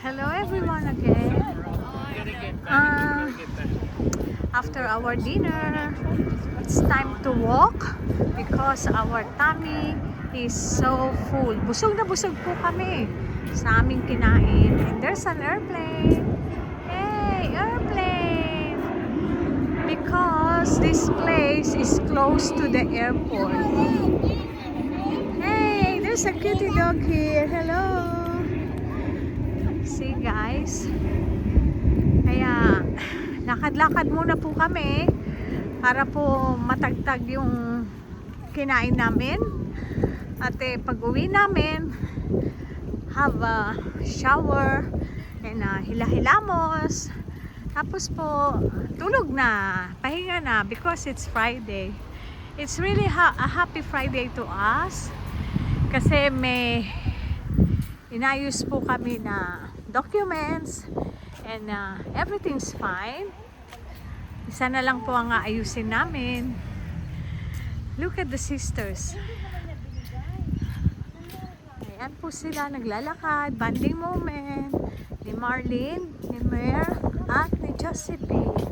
Hello everyone again. After our dinner, it's time to walk because our tummy is so full. Busog na busog po kami sa aming kinain. And there's an airplane. Hey, airplane! Because this place is close to the airport. Hey, there's a cutie dog here. Hello! See guys, kaya lakad-lakad muna po kami para po matagtag yung kinain namin at pag uwi namin have a shower and hila-hilamos, tapos po tulog na, pahinga na because it's Friday. It's really a happy Friday to us kasi may inayos po kami na documents and everything's fine. Isa na lang po ang aayusin namin. Look at the sisters. Ayan po sila naglalakad, bonding moment ni Marlene, ni Mer at ni Josephine,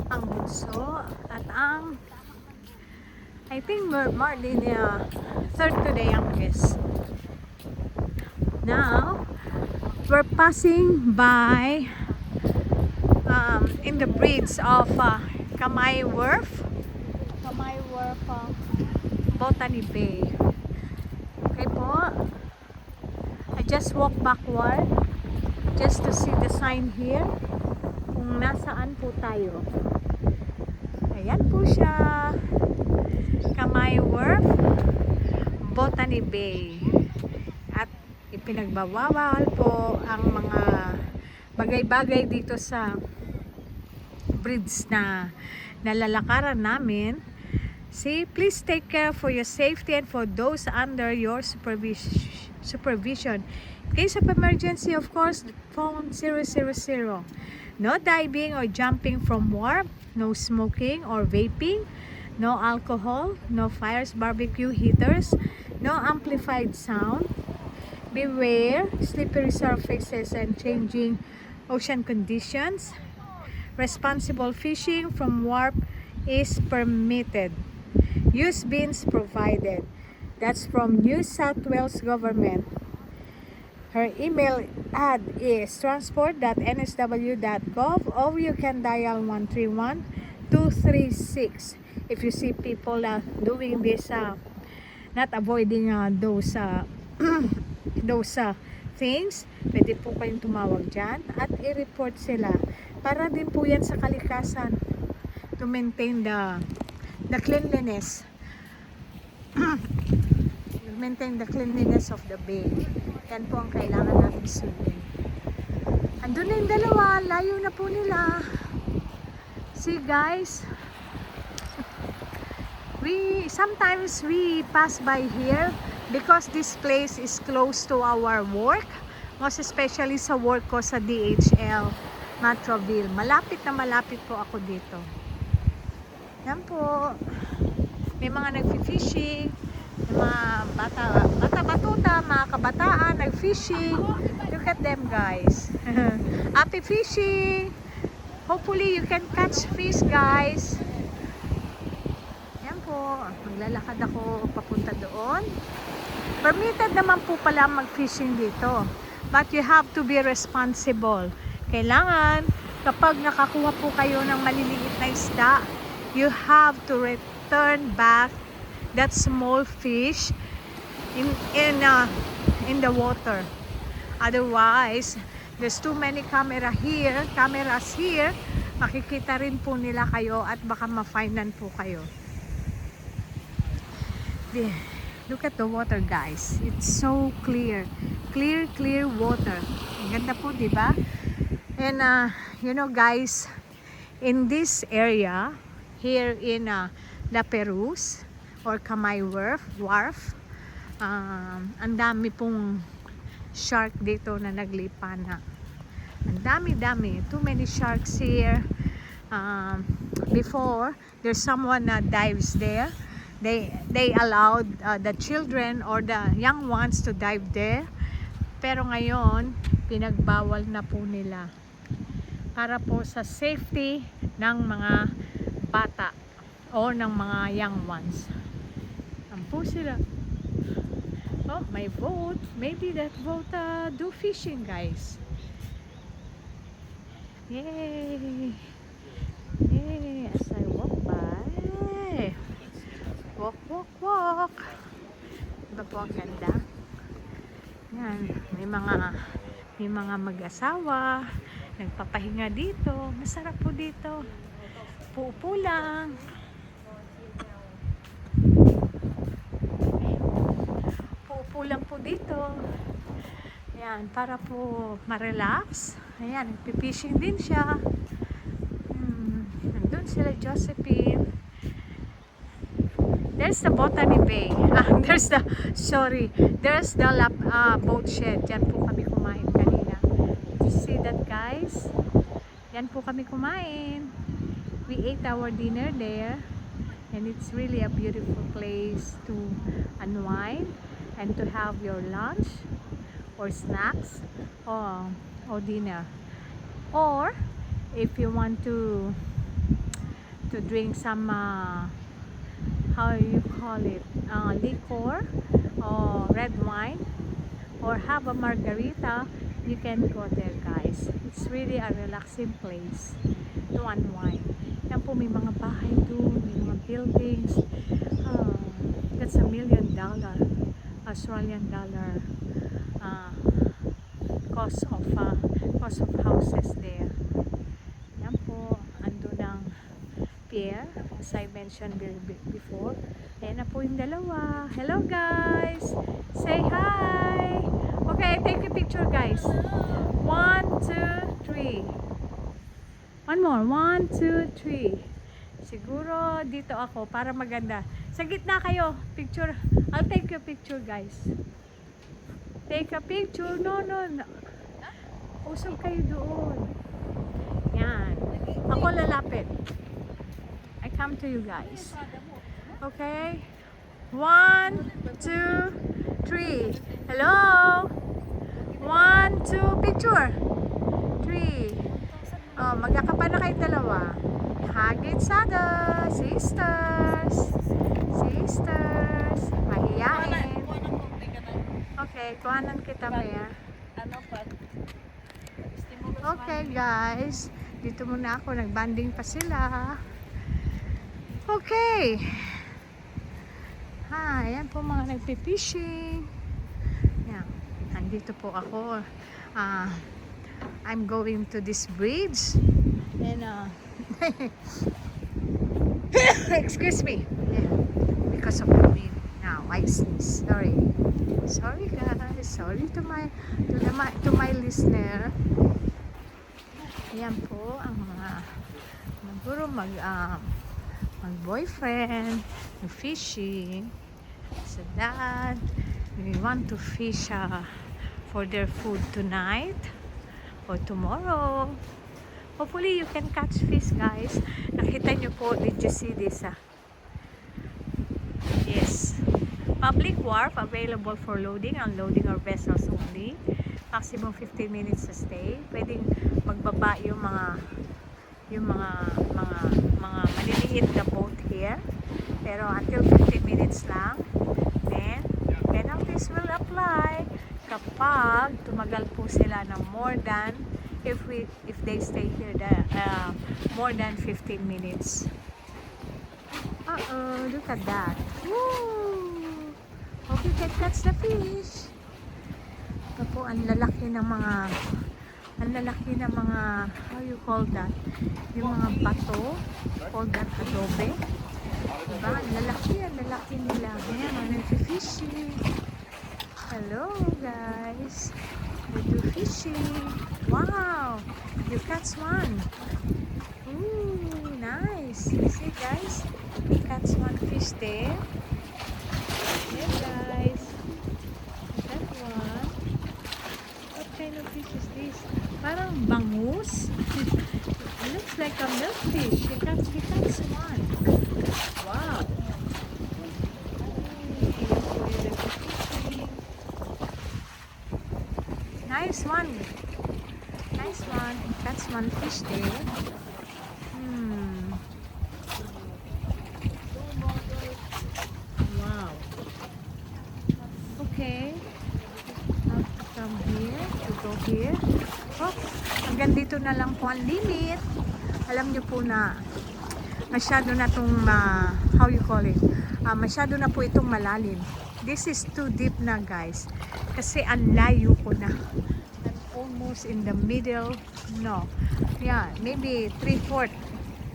ang bunso at ang I think Marlene third to the youngest. Now we're passing by in the bridge of Kamay Wharf, Botany Bay. Okay po, I just walk backward just to see the sign here kung nasaan po tayo. Ayan po siya, Kamay Wharf, Botany Bay. At ipinagbawawal po ang mga bagay-bagay dito sa bridge na nalalakaran namin. See, please take care for your safety and for those under your supervision. In case of emergency, of course, phone 000. No diving or jumping from wharf, no smoking or vaping, no alcohol, no fires, barbecue heaters, no amplified sound. Beware slippery surfaces and changing ocean conditions. Responsible fishing from wharf is permitted. Use bins provided. That's from New South Wales government. Her email ad is transport.nsw.gov or you can dial 131-236 if you see people doing this, not avoiding those things. Pwede po kayong tumawag dyan at i-report sila para din po yan sa kalikasan to maintain the cleanliness maintain the cleanliness of the bay. Yan po ang kailangan natin sundin. Andun na yung dalawa, layo na po nila. See guys, sometimes we pass by here because this place is close to our work, most especially sa work ko sa DHL Matroville. Malapit na malapit po ako dito. Yan po, may mga nag-fishing, mga bata-batuta, mga kabataan nag-fishing. Look at them guys. Happy fishing. Hopefully you can catch fish guys. Yan po, maglalakad ako papunta doon. Permitted naman po pala mag-fishing dito. But you have to be responsible. Kailangan, kapag nakakuha po kayo ng maliliit na isda, you have to return back that small fish in the water. Otherwise, there's too many cameras here, makikita rin po nila kayo at baka ma-finean po kayo. Look at the water guys, it's so clear water. Ang ganda po, di ba? And you know guys, in this area here in La Perouse or Kamay Wharf, ang dami pong shark dito na naglipa na. Ang dami, too many sharks here. Before, there's someone that dives there. They allowed the children or the young ones to dive there pero ngayon pinagbawal na po nila para po sa safety ng mga bata o ng mga young ones. Yan po sila. Oh, my boat. Maybe that boat do fishing, guys. Yay! Yay! As I walk by. Walk, walk, walk. Diba po ang ganda? Yan. May mga mag-asawa. Nagpapahinga dito. Masarap po dito. Puupo lang. Puupo lang po dito. Yan. Para po ma-relax. Ayan. Nagpipishing din siya. Nandun sila Josephine. There's the Botany Bay. There's the boat shed. Diyan po kami kumain kanina. You see that, guys? Yan po kami kumain. We ate our dinner there. And it's really a beautiful place to unwind and to have your lunch or snacks or dinner. Or if you want to drink some how you call it, liquor or red wine or have a margarita, you can go there, guys. It's really a relaxing place to unwind. Yan po, may mga bahay doon, may mga buildings. That's $1 million Australian dollar cost of houses there. Yan po, ando ng pier, as I mentioned before. Ayan na po yung dalawa. Hello, guys! Say hi! Okay, take a picture, guys. 1, 2, 3. One more. 1, 2, 3. Siguro dito ako para maganda. Sa gitna kayo. Picture. I'll take a picture, guys. Take a picture. No. Usog kayo doon. Yan. Ako lalapit. I come to you, guys. Okay? 1, 2, 3. Hello? 1, 2, picture. 3. Oh, magkakapa na kayo dalawa. Hug each other. Sisters. Mahiyain. Okay, kuhanan kita, Maya. Okay, guys. Dito muna ako. Nagbanding pa sila. Okay. Ayan po mga nagpipishing. Yan. Nandito po ako. I'm going to this bridge. And, excuse me. Yeah. Because of the wind. Now, I sneeze. Sorry, guys. Sorry to my listener. Yan po ang mga siguro mag-boyfriend, fishing. So that we want to fish for their food tonight or tomorrow. Hopefully you can catch fish, guys. Nakita nyo po, did you see this? Yes. Public wharf available for loading, unloading our vessels only. Maximum 15 minutes to stay. Pwedeng magbaba yung mga maliliit na boat here. Pero until 15 minutes lang. Then, penalties will apply kapag tumagal po sila ng more than if they stay here more than 15 minutes. Look at that. Woo! Hope you can catch the fish. Ito po, ang lalaki ng mga how you call that? Yung mga bato, call that adobe. Diba? Ang lalaki nila. Ayan, nag-fishing. Hello, guys. We do fishing. Wow! You catch one. Ooh, nice. You see, guys? You catch one fish there. Yeah, guys. That one. What kind of fish is this? Parang bangus. It looks like a milkfish. He catch one. Wow. Nice one. Nice one. That's one fish there. Hmm. Wow. Okay. Have to come here. To go here. Oh, hanggang dito na lang po ang limit. Alam niyo po na masyado na itong, how you call it? Masyado na po itong malalim. This is too deep na, guys. Kasi ang layo ko na. I'm almost in the middle. No. Yeah, maybe 3/4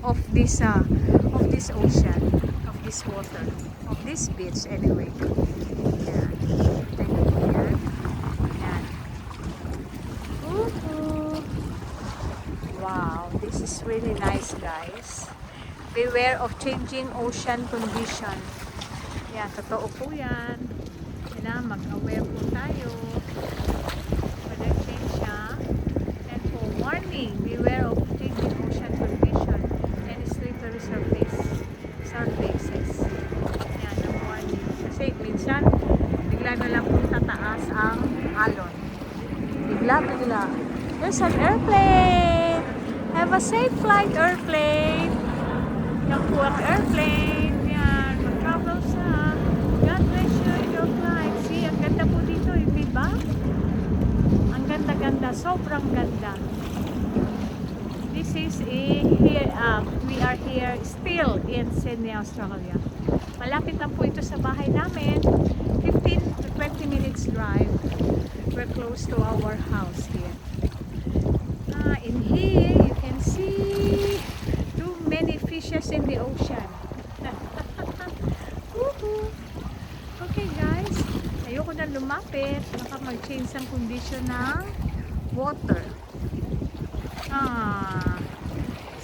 of this ocean, of this water, of this beach anyway. Yeah. Thank you. Yan. Yan. Woohoo! Wow, this is really nice, guys. Beware of changing ocean condition. Yan, totoo po yan. Kailangan mag-aware po tayo. Whether change siya. And for warning, beware of changing ocean condition and slippery surfaces. Yan, ang warning. Kasi minsan, bigla na lang po tataas ang alon. Bigla. There's an airplane! Have a safe flight, airplane! Yan po ang airplane. Yan, mag-travel sa. God bless you in your flight. See, ang ganda po dito, hindi ba? Ang ganda-ganda, sobrang ganda. This is here, we are here still in Sydney, Australia. Malapit lang po ito sa bahay namin. 15 to 20 minutes drive. We're close to our house here. In here, you can see too many fishes in the ocean. Woohoo! Okay guys, ayoko na lumapit. Baka mag-change ang condition ng water.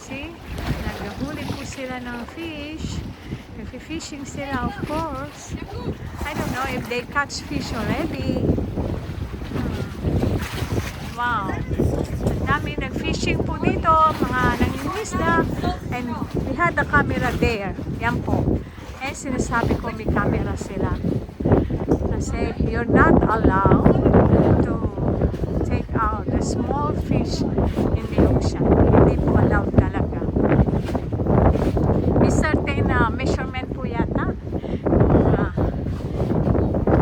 See? Naghahuli po sila ng fish. Nag-fishing sila, of course. I don't know if they catch fish already. Wow! Dami nag-fishing po dito, mga nangingisda, and we had the camera there. Yan po. And sinasabi ko may camera sila. Kasi you're not allowed to take out the small fish in the ocean. Hindi po allowed talaga. May certain measurement po yata.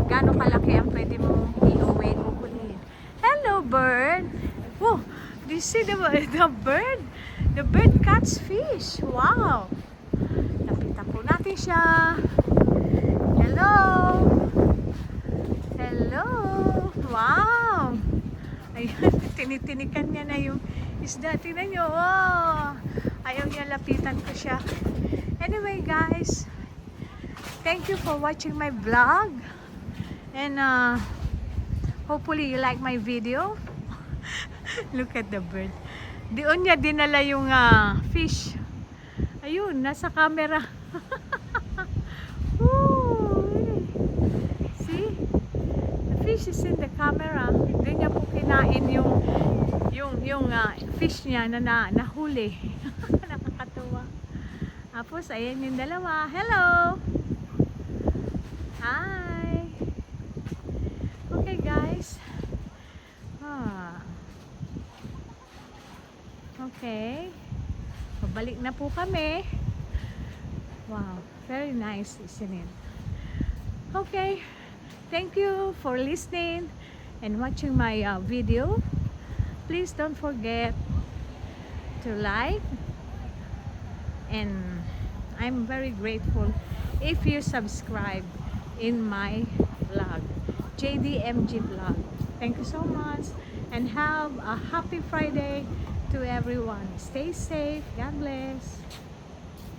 Gano'ng kalaki ang pwede mong iuwi o kunin. Hello, bird! Whoa! Do you see the bird? The bird catch fish. Wow! Lapitan po natin siya. Hello! Hello! Wow! Ayun, tinitinikan niya na yung isda. Tingnan nyo. Oh! Ayaw niya lapitan ko siya. Anyway, guys. Thank you for watching my vlog. And hopefully you like my video. Look at the bird. Doon niya dinala yung fish. Ayun, nasa camera. See? The fish is in the camera. Doon niya po kinain yung fish niya na nahuli. Nakakatuwa. Tapos, ayan yung dalawa. Hello! Hi! Okay, guys. Okay. Pabalik na po kami. Wow. Very nice, isn't it? Okay. Thank you for listening and watching my video. Please don't forget to like. And I'm very grateful if you subscribe in my vlog. JDMG vlog. Thank you so much. And have a happy Friday to everyone. Stay safe. God bless.